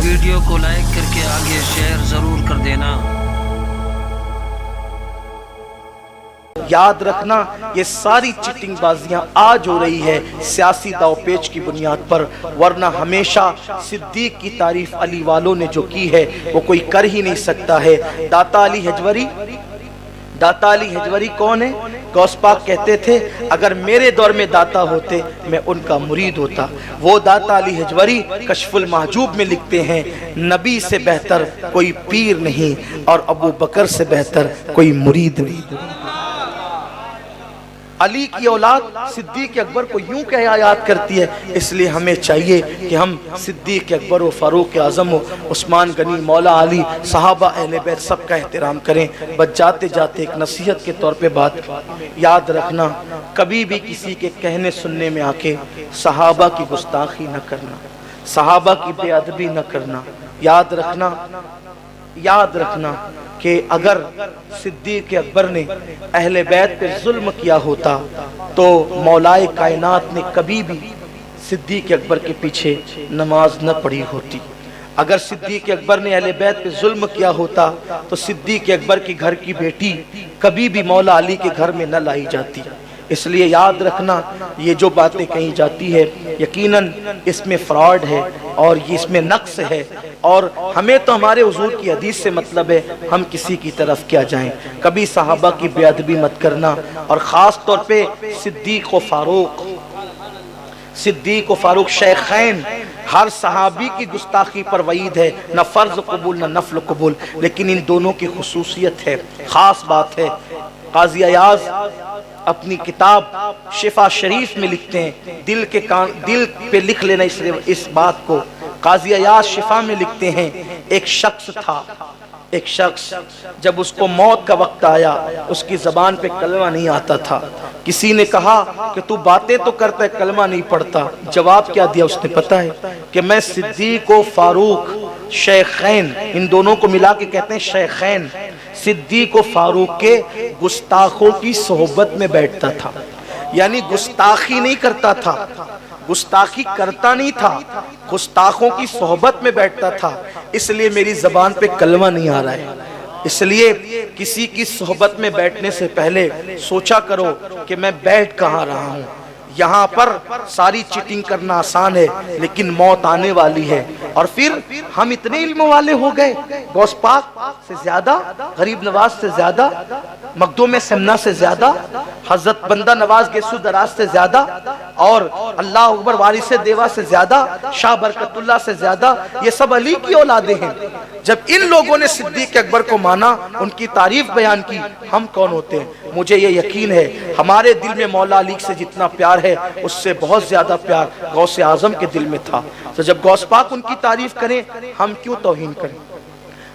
Video کو like کر کے آگے شیئر ضرور کر دینا۔ یاد رکھنا یہ ساری چیٹنگ بازیاں آج ہو رہی ہے سیاسی داؤ پیچ کی بنیاد پر، ورنہ ہمیشہ صدیق کی تعریف علی والوں نے جو کی ہے وہ کوئی کر ہی نہیں سکتا ہے۔ داتا علی حجوری کون ہے؟ غوث پاک کہتے تھے اگر میرے دور میں داتا ہوتے میں ان کا مرید ہوتا۔ وہ داتا علی حجوری کشف المحجوب میں لکھتے ہیں نبی سے بہتر کوئی پیر نہیں اور ابو بکر سے بہتر کوئی مرید نہیں۔ علی کی اولاد صدیق اکبر کو یوں کہا یاد کرتی ہے، اس لیے ہمیں چاہیے کہ ہم صدیق اکبر و فاروق اعظم و عثمان غنی، مولا علی، صحابہ اہل بیت سب کا احترام کریں۔ بس جاتے جاتے ایک نصیحت کے طور پہ بات یاد رکھنا، کبھی بھی کسی کے کہنے سننے میں آ کے صحابہ کی گستاخی نہ کرنا، صحابہ کی بے ادبی نہ کرنا۔ یاد رکھنا کہ اگر صدیق اکبر نے اہل بیت پہ ظلم کیا ہوتا تو مولائے کائنات نے کبھی بھی صدیق اکبر کے پیچھے نماز نہ پڑھی ہوتی۔ اگر صدیق اکبر نے اہل بیت پہ ظلم کیا ہوتا تو صدیق اکبر کی گھر کی بیٹی کبھی بھی مولا علی کے گھر میں نہ لائی جاتی۔ اس لیے یاد رکھنا یہ جو باتیں کہیں جاتی ہے یقیناً اس میں فراڈ ہے اور یہ اس میں نقص ہے، اور ہمیں تو ہمارے حضور کی حدیث سے مطلب ہے، ہم کسی کی طرف کیا جائیں۔ کبھی صحابہ کی بے ادبی مت کرنا، اور خاص طور پہ صدیق و فاروق شیخین، ہر صحابی کی گستاخی پر وعید ہے، نہ فرض قبول نہ نفل قبول، لیکن ان دونوں کی خصوصیت ہے، خاص بات ہے۔ قاضی ایاز اپنی کتاب شفا شریف میں لکھتے ہیں، دل پہ لکھ لینا اس بات کو۔ قاضی ایاز شفا میں لکھتے ہیں ایک شخص جب اس کو موت کا وقت آیا اس کی زبان پہ کلمہ نہیں آتا تھا۔ کسی نے کہا کہ تو باتیں تو کرتا ہے کلمہ نہیں پڑھتا، جواب کیا دیا اس نے پتہ ہے کہ میں صدیق و فاروق شیخین، ان دونوں کو ملا کے کہتے ہیں شیخین، صدیق و فاروق کے گستاخوں کی صحبت میں بیٹھتا تھا، یعنی گستاخی نہیں کرتا تھا، گستاخی کرتا نہیں تھا، گستاخوں کی صحبت میں بیٹھتا تھا، اس لیے میری زبان پہ کلمہ نہیں آ رہا ہے۔ اس لیے کسی کی صحبت میں بیٹھنے سے پہلے سوچا کرو کہ میں بیٹھ کہاں رہا ہوں۔ یہاں پر ساری چیٹنگ کرنا آسان ہے لیکن موت آنے والی ہے، اور پھر ہم اتنے علم والے ہو گئے، غوث پاک سے زیادہ، غریب نواز سے زیادہ، مخدوم سمنہ سے زیادہ، حضرت بندہ نواز گیسو دراز سے زیادہ، اور اللہ اکبر وارث دیوا سے زیادہ، شاہ برکت اللہ سے زیادہ، یہ سب علی کی اولادیں ہیں۔ جب ان لوگوں نے صدیق اکبر کو مانا، ان کی تعریف بیان کی، ہم کون ہوتے ہیں؟ مجھے یہ یقین ہے ہمارے دل میں مولا علی سے جتنا پیار ہے اس سے بہت زیادہ پیار غوث اعظم کے دل میں تھا۔ تو جب غوث پاک ان کی تعریف کریں ہم کیوں توہین کریں،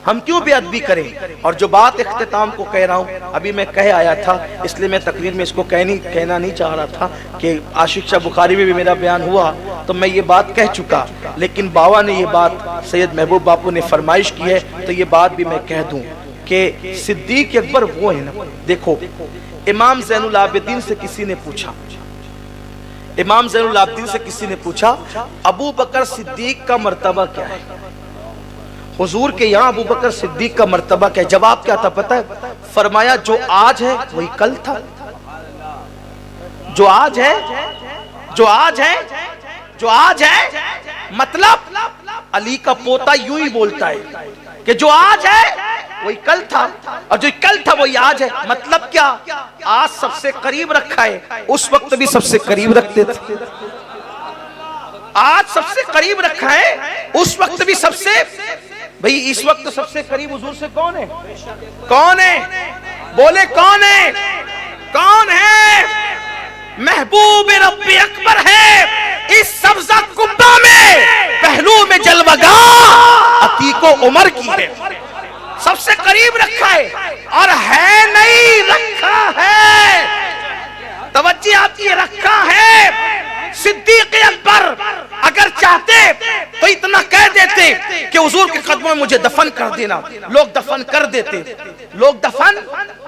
ہم کیوں بے ادبی کریں؟ اور جو بات اختتام کو کہہ رہا ہوں ابھی میں کہہ آیا تھا، اس لیے میں تقریر میں اس کو کہنا نہیں چاہ رہا تھا کہ عاشق شاہ بخاری میں بھی میرا بیان ہوا تو میں یہ بات کہہ چکا، لیکن باوا نے یہ بات سید محبوب باپو نے فرمائش کی ہے تو یہ بات بھی میں کہہ دوں کہ صدیق اکبر وہ ہے نا۔ دیکھو امام زین العابدین سے کسی نے پوچھا ابو بکر صدیق کا مرتبہ کیا ہے؟ حضور کے یہاں ابو بکر صدیق کا مرتبہ کیا ہے؟ جواب کیا تھا پتہ ہے؟ فرمایا جو آج ہے وہی کل تھا، جو آج ہے مطلب علی کا پوتا یوں ہی بولتا ہے کہ جو آج ہے وہی کل تھا، اور جو کل تھا وہی آج ہے۔ مطلب کیا؟ آج سب سے قریب رکھا ہے، اس وقت بھی سب سے قریب رکھتے تھے۔ آج سب سے قریب رکھا ہے، اس وقت بھی سب سے، بھئی اس وقت سب سے قریب حضور سے کون ہے؟ کون ہے؟ بولے کون ہے؟ کون ہے؟ محبوب رب اکبر ہے، اس سبزہ کبہ میں پہلو میں جلوگاہ عتیق و عمر کی ہے۔ سب سے قریب رکھا ہے اور ہے نہیں رکھا ہے، توجہ آپ کی رکھا ہے۔ صدیق اکبر اگر چاہتے تو اتنا کہہ دیتے کہ حضور کے قدموں میں مجھے دفن کر دینا، لوگ دفن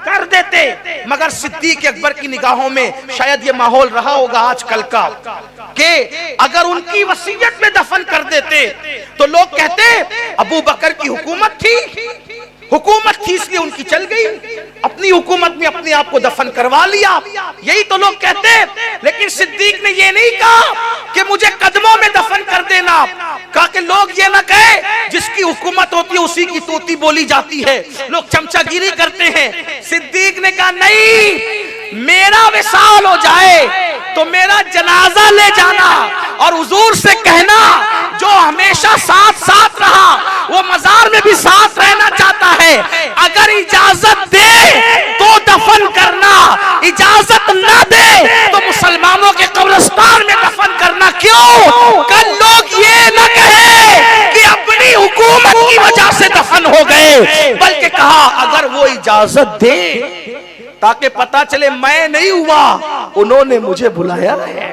کر دیتے، مگر صدیق اکبر کی نگاہوں میں شاید یہ ماحول رہا ہوگا آج کل کا کہ اگر ان کی وصیت میں دفن کر دیتے تو لوگ کہتے ابو بکر کی حکومت تھی اس لیے ان کی چل گئی، اپنی حکومت میں اپنے آپ کو دفن کروا لیا، یہی تو لوگ کہتے ہیں۔ لیکن صدیق نے یہ نہیں کہا کہ مجھے قدموں میں دفن کر دینا، کہا کہ لوگ یہ نہ کہے جس کی حکومت ہوتی ہے اسی کی توتی بولی جاتی ہے، لوگ چمچہ گیری کرتے ہیں۔ صدیق نے کہا نہیں، میرا وصال ہو جائے تو میرا جنازہ لے جانا اور حضور سے کہنا جو ہمیشہ ساتھ رہا وہ مزار میں بھی ساتھ رہنا چاہتا ہے، اگر اجازت دے تو دفن کرنا، اجازت نہ دے تو مسلمانوں کے قبرستان میں دفن کرنا۔ کیوں؟ کل لوگ یہ نہ کہے کہ اپنی حکومت کی وجہ سے دفن ہو گئے، بلکہ کہا اگر وہ اجازت دے تاکہ پتا چلے میں نہیں ہوا، انہوں نے مجھے بلایا ہے۔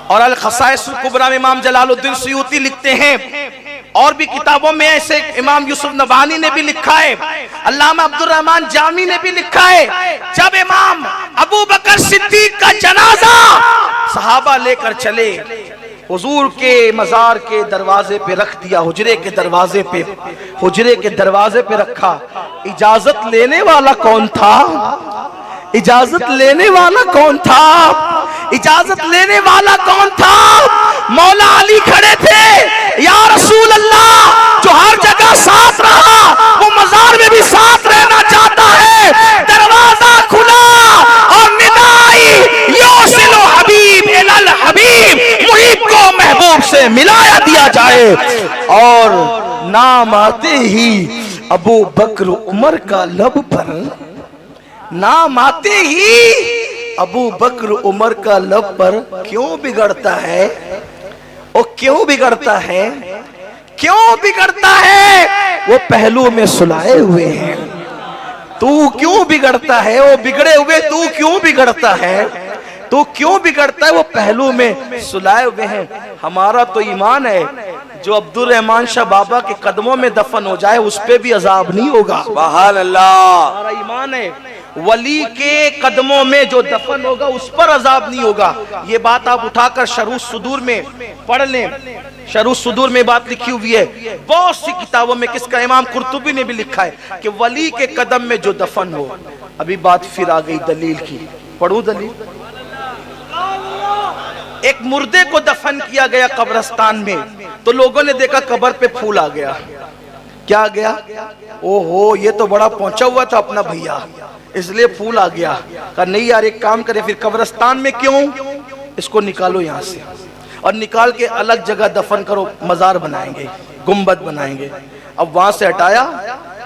اور الخصائص الکبریٰ میں امام جلال الدین سیوطی لکھتے ہیں، اور بھی کتابوں میں ایسے امام یوسف نبہانی نے بھی لکھا ہے، علامہ عبد الرحمن جامی نے بھی لکھا ہے، جب امام ابو بکر صدیق کا جنازہ صحابہ لے کر چلے، حضور کے مزار کے دروازے پہ رکھ دیا، حجرے کے دروازے پہ رکھا، اجازت لینے والا کون تھا؟ اجازت لینے والا کون تھا؟ اجازت لینے والا کون تھا؟ مولا علی کھڑے تھے، یا رسول اللہ جو ہر جگہ ساتھ رہا وہ مزار میں بھی ساتھ رہنا چاہتا ہے، دروازہ کھلا اور ندائی یوصل حبیب الی الحبیب، محب کو محبوب سے ملایا دیا جائے۔ اور نام آتے ہی ابو بکر عمر کا لب پر، نام آتے ہی ابو بکر عمر کا لب پر کیوں بگڑتا ہے؟ وہ کیوں بگڑتا ہے؟ کیوں بگڑتا ہے؟ وہ پہلو میں سلائے ہوئے ہیں۔ تو کیوں بگڑتا ہے؟ وہ بگڑے ہوئے تو کیوں بگڑتا ہے؟ تو کیوں بگڑتا ہے؟ وہ پہلو میں سلائے ہوئے ہیں۔ ہمارا تو ایمان ہے جو عبد الرحمن شاہ بابا کے قدموں میں دفن ہو جائے اس پہ بھی عذاب نہیں ہوگا۔ سبحان اللہ۔ ہمارا ایمان ہے ولی کے قدموں میں جو دفن ہوگا اس پر عذاب نہیں ہوگا۔ یہ بات آپ اٹھا کر شرح الصدور میں پڑھ لیں، شرح الصدور میں بات لکھی ہوئی ہے، بہت سی کتابوں میں، کس کا امام قرطبی نے بھی لکھا ہے کہ ولی کے قدم میں جو دفن ہو۔ ابھی بات پھر آ گئی دلیل کی، پڑھوں دلیل۔ ایک مردے کو دفن کیا گیا قبرستان میں تو لوگوں نے دیکھا قبر پہ پھول آ گیا۔ کیا آ گیا؟ اوہو یہ تو بڑا پہنچا ہوا تھا اپنا بھیا، اس لیے پھول آ گیا۔ کہا نہیں یار ایک کام کرے، پھر قبرستان میں کیوں؟ اس کو نکالو یہاں سے اور نکال کے الگ جگہ دفن کرو، مزار بنائیں گے، گنبد بنائیں گے۔ اب وہاں سے ہٹایا،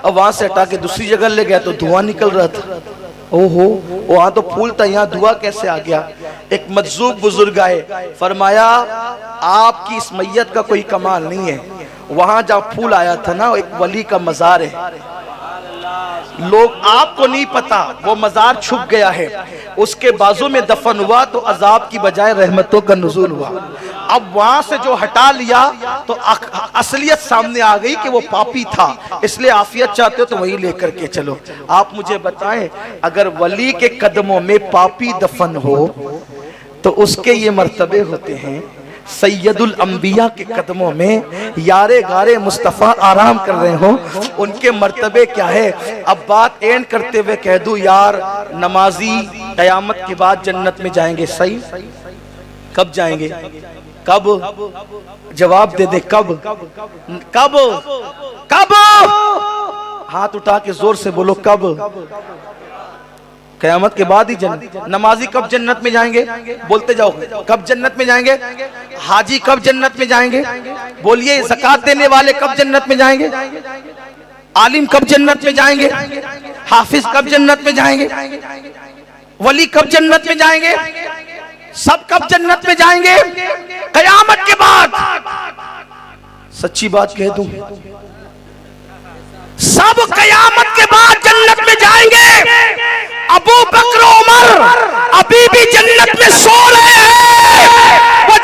اب وہاں سے ہٹا کے دوسری جگہ لے گیا تو دھواں نکل رہا تھا۔ اوہو وہاں تو پھول تھا، یہاں دھواں کیسے آ گیا؟ ایک مجذوب بزرگ آئے، فرمایا آپ کی اس میت کا کوئی کمال نہیں ہے، وہاں جہاں پھول آیا تھا نا ایک ولی کا مزار ہے، لوگ آپ کو نہیں پتا وہ مزار چھپ گیا ہے، اس کے بازو میں دفن ہوا تو عذاب کی بجائے رحمتوں کا نزول ہوا۔ اب وہاں سے جو ہٹا لیا تو اصلیت سامنے آ گئی کہ وہ پاپی تھا، اس لیے عافیت چاہتے ہو تو وہی لے کر کے چلو۔ آپ مجھے بتائیں اگر ولی کے قدموں میں پاپی دفن ہو تو اس کے یہ مرتبے ہوتے ہیں، سید الانبیاء کے قدموں میں یارے غارے مصطفیٰ آرام کر رہے ہوں، ان کے مرتبے کیا ہے؟ اب بات اینڈ کرتے ہوئے کہہ دوں یار نمازی قیامت کے بعد جنت میں جائیں گے، صحیح؟ کب جائیں گے؟ کب؟ جواب دے دے، کب؟ کب؟ کب؟ ہاتھ اٹھا کے زور سے بولو، کب؟ قیامت کے بعد ہی جنت۔ نمازی کب جنت میں جائیں گے؟ بولتے جاؤ، کب جنت میں جائیں گے؟ حاجی کب جنت میں جائیں گے؟ بولیے، زکوٰۃ دینے والے کب جنت میں جائیں گے؟ عالم کب جنت میں جائیں گے؟ حافظ کب جنت میں جائیں گے؟ ولی کب جنت میں جائیں گے؟ سب کب جنت میں جائیں گے؟ قیامت کے بعد۔ سچی بات کہہ دوں، سب قیامت کے بعد جنت میں جائیں گے۔ ابو بکر عمر ابھی بھی جنت میں سو رہے ہیں، وہ